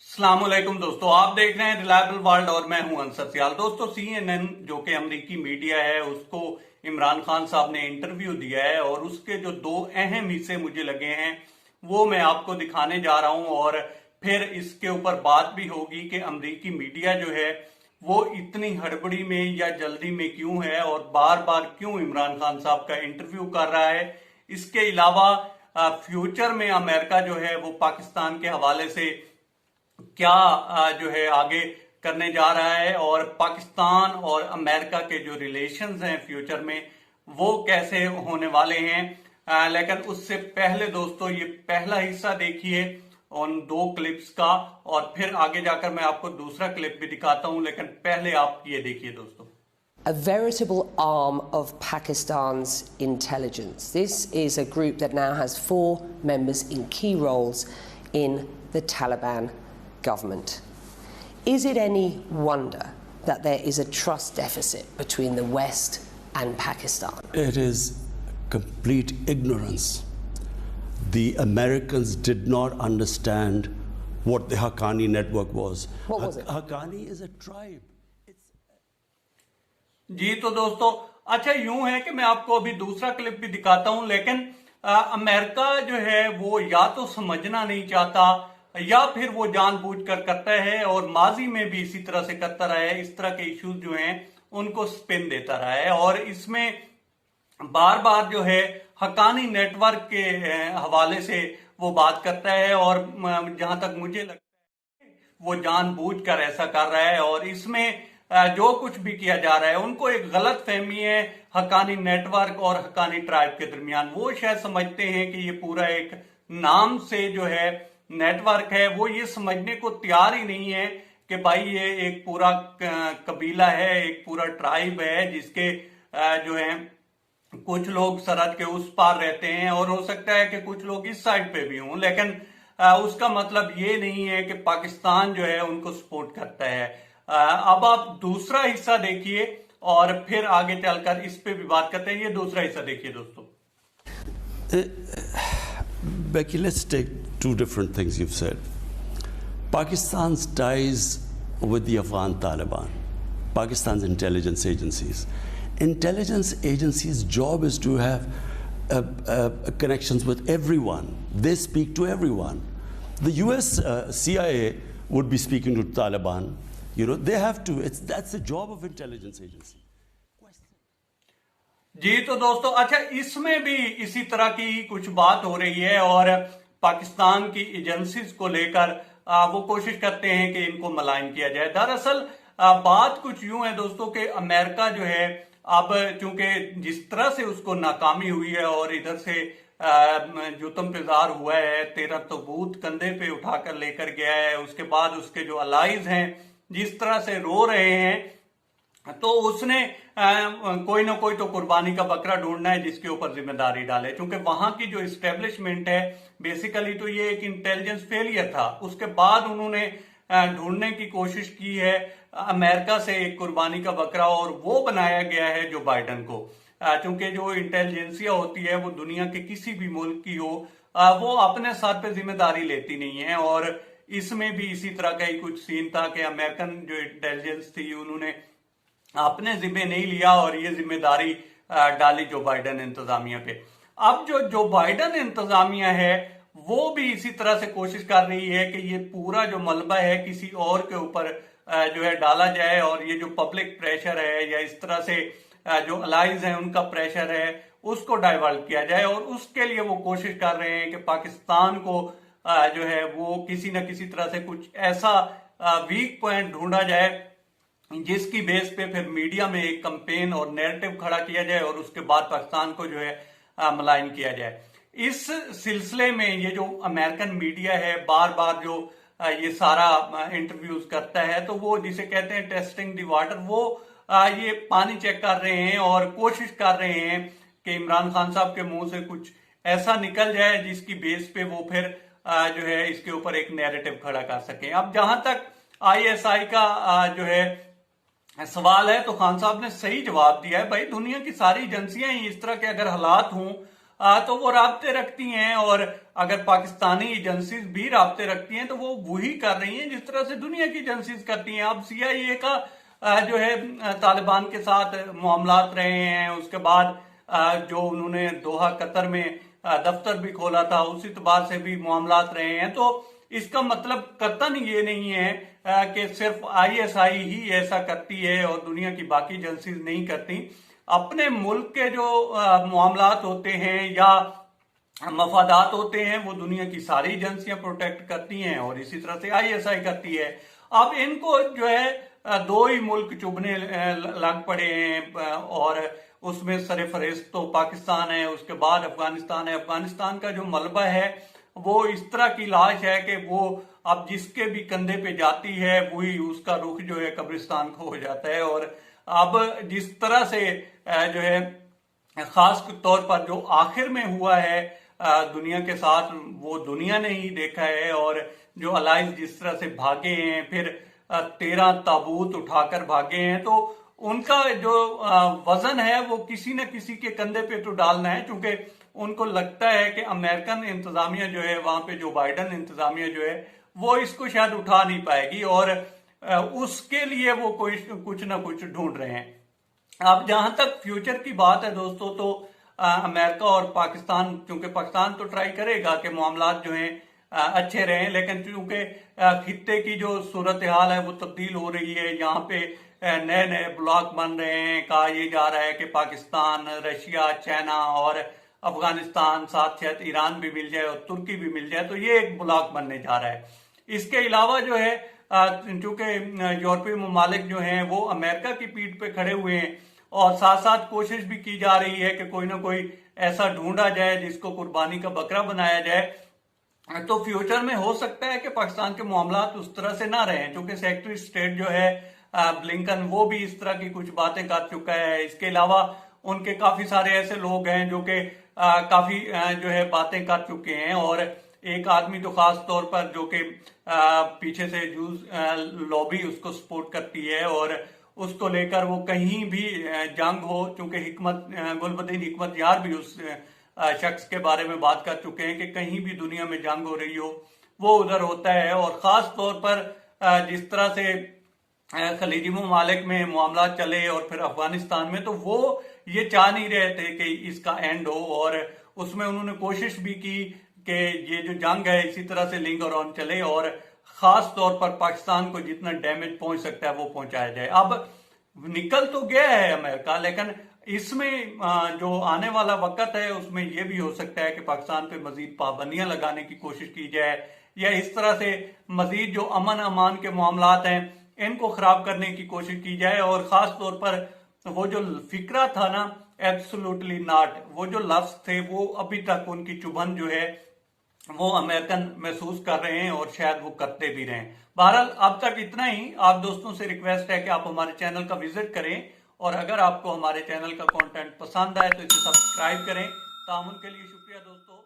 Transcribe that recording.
अस्सलाम वालेकुम दोस्तों, आप देख रहे हैं रिलायबल वर्ल्ड और मैं हूं अंसर सियाल। दोस्तों, CNN जो कि अमेरिकी मीडिया है उसको इमरान खान साहब ने इंटरव्यू दिया है और उसके जो दो अहम हिस्से मुझे लगे हैं वो मैं आपको दिखाने जा रहा हूं और फिर इसके ऊपर बात भी होगी कि अमेरिकी मीडिया जो है वो इतनी हड़बड़ी में या जल्दी में क्यों है और बार बार क्यों इमरान खान साहब का इंटरव्यू कर रहा है। इसके अलावा फ्यूचर में अमेरिका जो है वो पाकिस्तान के हवाले से क्या जो है आगे करने जा रहा है और पाकिस्तान और अमेरिका के जो रिलेशंस हैं फ्यूचर में वो कैसे होने वाले हैं। लेकिन उससे पहले दोस्तों ये पहला हिस्सा देखिए उन दो क्लिप्स का और फिर आगे जाकर मैं आपको दूसरा क्लिप भी दिखाता हूं, लेकिन पहले आप ये देखिए दोस्तों। A veritable arm of Pakistan's intelligence. This is a group that now has 4 members in key roles in the Taliban government. Is it any wonder that there is a trust deficit between the West and Pakistan? It is complete ignorance. The Americans did not understand what the Haqqani network was. What was it? Haqqani is a tribe. जी तो दोस्तों, अच्छा यूं है कि मैं आपको अभी दूसरा क्लिप भी दिखाता हूं, लेकिन अमेरिका जो है वो या तो समझना नहीं चाहता या फिर वो जानबूझकर करता है और माजी में भी इसी तरह से करता रहा है। इस तरह के इश्यूज जो हैं उनको स्पिन देता रहा है और इसमें बार बार जो है हक्कानी नेटवर्क के हवाले से वो बात करता है और जहां तक मुझे लगता है वो जानबूझकर ऐसा कर रहा है और इसमें जो कुछ भी किया जा रहा है उनको एक गलत फहमी है हक्कानी नेटवर्क और हक्कानी ट्राइब के दरमियान। वो शायद समझते हैं कि ये पूरा एक नाम से जो है नेटवर्क है, वो ये समझने को तैयार ही नहीं है कि भाई ये एक पूरा कबीला है, एक पूरा ट्राइब है जिसके जो है कुछ लोग सरहद के उस पार रहते हैं और हो सकता है कि कुछ लोग इस साइड पे भी हों, लेकिन उसका मतलब ये नहीं है कि पाकिस्तान जो है उनको सपोर्ट करता है। अब आप दूसरा हिस्सा देखिए और फिर आगे चलकर इस पे भी बात करते हैं। ये दूसरा हिस्सा देखिए दोस्तों। Becky, let's take two different things you've said. Pakistan's ties with the Afghan Taliban, Pakistan's intelligence agencies. Intelligence agencies' job is to have connections with everyone. They speak to everyone. The US CIA would be speaking to Taliban. You know, they have to. That's the job of intelligence agency. जी तो दोस्तों, अच्छा इसमें भी इसी तरह की कुछ बात हो रही है और पाकिस्तान की एजेंसीज को लेकर वो कोशिश करते हैं कि इनको मलाइन किया जाए। दरअसल बात कुछ यूं है दोस्तों कि अमेरिका जो है अब चूंकि जिस तरह से उसको नाकामी हुई है और इधर से जुतम पेजार हुआ है, 13 तबूत कंधे पे उठाकर लेकर गया है, उसके बाद उसके जो अलाइज हैं जिस तरह से रो रहे हैं, तो उसने कोई ना कोई तो कुर्बानी का बकरा ढूंढना है जिसके ऊपर जिम्मेदारी डाले। क्योंकि वहां की जो इस्टेब्लिशमेंट है बेसिकली तो ये एक इंटेलिजेंस फेलियर था। उसके बाद उन्होंने ढूंढने की कोशिश की है अमेरिका से एक कुर्बानी का बकरा और वो बनाया गया है जो बाइडन को। क्योंकि जो इंटेलिजेंसिया होती है वो दुनिया के किसी भी मुल्क की हो वो अपने सर पे जिम्मेदारी लेती नहीं है और इसमें भी इसी तरह का ही कुछ सीन था कि अमेरिकन जो इंटेलिजेंस थी उन्होंने अपने जिम्मे नहीं लिया और ये जिम्मेदारी डाली जो बाइडन इंतजामिया पे। अब जो बाइडन इंतजामिया है वो भी इसी तरह से कोशिश कर रही है कि ये पूरा जो मलबा है किसी और के ऊपर जो है डाला जाए और ये जो पब्लिक प्रेशर है या इस तरह से जो अलाइज हैं उनका प्रेशर है उसको डाइवर्ट किया जाए और उसके लिए वो कोशिश कर रहे हैं कि पाकिस्तान को जो है वो किसी न किसी तरह से कुछ ऐसा वीक पॉइंट ढूंढा जाए जिसकी बेस पे फिर मीडिया में एक कैंपेन और नैरेटिव खड़ा किया जाए और उसके बाद पाकिस्तान को जो है मलाइन किया जाए। इस सिलसिले में ये जो अमेरिकन मीडिया है बार बार जो ये सारा इंटरव्यूज करता है तो वो जिसे कहते हैं टेस्टिंग द वाटर, वो ये पानी चेक कर रहे हैं और कोशिश कर रहे हैं कि इमरान खान साहब के मुंह से कुछ ऐसा निकल जाए जिसकी बेस पे वो फिर जो है इसके ऊपर एक नैरेटिव खड़ा कर सकें। अब जहां तक ISI का जो है सवाल है तो खान साहब ने सही जवाब दिया है। भाई दुनिया की सारी एजेंसियां ही इस तरह के अगर हालात हों तो वो राब्ते रखती हैं, और अगर पाकिस्तानी एजेंसीज भी राब्ते रखती हैं तो वो वही कर रही हैं जिस तरह से दुनिया की एजेंसीज करती हैं। अब CIA का जो है तालिबान के साथ मामलात रहे हैं, उसके बाद जो उन्होंने दोहा कतर में दफ्तर भी खोला था उस इतबार से भी मामलात रहे हैं। तो इसका मतलब कतन ये नहीं है कि सिर्फ ISI ही ऐसा करती है और दुनिया की बाकी एजेंसीज नहीं करती। अपने मुल्क के जो मामलात होते हैं या मफादात होते हैं वो दुनिया की सारी एजेंसियां प्रोटेक्ट करती हैं, और इसी तरह से ISI करती है। अब इनको जो है दो ही मुल्क चुभने लग पड़े हैं, और उसमें सरफहरिस्त तो पाकिस्तान है, उसके बाद अफगानिस्तान है। अफगानिस्तान का जो मलबा है वो इस तरह की लाश है कि वो अब जिसके भी कंधे पे जाती है वही उसका रुख जो है कब्रिस्तान को हो जाता है। और अब जिस तरह से जो है खास तौर पर जो आखिर में हुआ है दुनिया के साथ, वो दुनिया ने ही देखा है। और जो अलाइज जिस तरह से भागे हैं, फिर 13 ताबूत उठाकर भागे हैं, तो उनका जो वजन है वो किसी न किसी के कंधे पे तो डालना है, क्योंकि उनको लगता है कि अमेरिकन इंतजामिया जो है वहां पे, जो बाइडन इंतजामिया जो है वो इसको शायद उठा नहीं पाएगी, और उसके लिए वो कोई कुछ ना कुछ ढूंढ रहे हैं। अब जहां तक फ्यूचर की बात है दोस्तों, तो अमेरिका और पाकिस्तान, क्योंकि पाकिस्तान तो ट्राई करेगा कि मामलात जो हैं अच्छे रहें, लेकिन चूंकि खित्ते की जो सूरत हाल है वो तब्दील हो रही है, यहाँ पे नए नए ब्लॉक बन रहे हैं। कहा यह जा रहा है कि पाकिस्तान, रशिया, चाइना और अफगानिस्तान, साथ साथ ईरान भी मिल जाए और तुर्की भी मिल जाए, तो ये एक ब्लॉक बनने जा रहा है। इसके अलावा जो है चूंकि यूरोपीय ममालिक जो हैं वो अमेरिका की पीठ पे खड़े हुए हैं, और साथ साथ कोशिश भी की जा रही है कि कोई ना कोई ऐसा ढूंढा जाए जिसको कुर्बानी का बकरा बनाया जाए। तो फ्यूचर में हो सकता है कि पाकिस्तान के मामलात उस तरह से ना रहें, क्योंकि सेक्रेटरी स्टेट जो है ब्लिंकन वो भी इस तरह की कुछ बातें कर चुका है। इसके अलावा उनके काफी सारे ऐसे लोग हैं जो कि काफी जो है बातें कर चुके हैं, और एक आदमी तो खास तौर पर जो कि पीछे से जूस लॉबी उसको सपोर्ट करती है, और उसको लेकर वो कहीं भी जंग हो, चूंकि गुलबदीन हिकमत यार भी उस शख्स के बारे में बात कर चुके हैं कि कहीं भी दुनिया में जंग हो रही हो वो उधर होता है। और खास तौर पर जिस तरह से खलीजी ममालिक में मामला चले और फिर अफगानिस्तान में, तो वो ये चाह नहीं रहे थे कि इसका एंड हो, और उसमें उन्होंने कोशिश भी की कि ये जो जंग है इसी तरह से लिंगर ऑन चले, और खास तौर पर पाकिस्तान को जितना डैमेज पहुंच सकता है वो पहुंचाया जाए। अब निकल तो गया है अमेरिका, लेकिन इसमें जो आने वाला वक्त है उसमें यह भी हो सकता है कि पाकिस्तान पे मजीद पाबंदियां लगाने की कोशिश की जाए, या इस तरह से मजीद जो अमन अमान के मामलात हैं इनको खराब करने की कोशिश की जाए। और खास तौर पर वो जो फिक्रा था ना, एब्सोल्युटली नॉट, वो जो लफ्ज थे वो अभी तक उनकी चुभन जो है वो अमेरिकन महसूस कर रहे हैं, और शायद वो करते भी रहे। बहरहाल अब तक इतना ही। आप दोस्तों से रिक्वेस्ट है कि आप हमारे चैनल का विजिट करें, और अगर आपको हमारे चैनल का कंटेंट पसंद आए तो इसे सब्सक्राइब करें। तामुन के लिए शुक्रिया दोस्तों।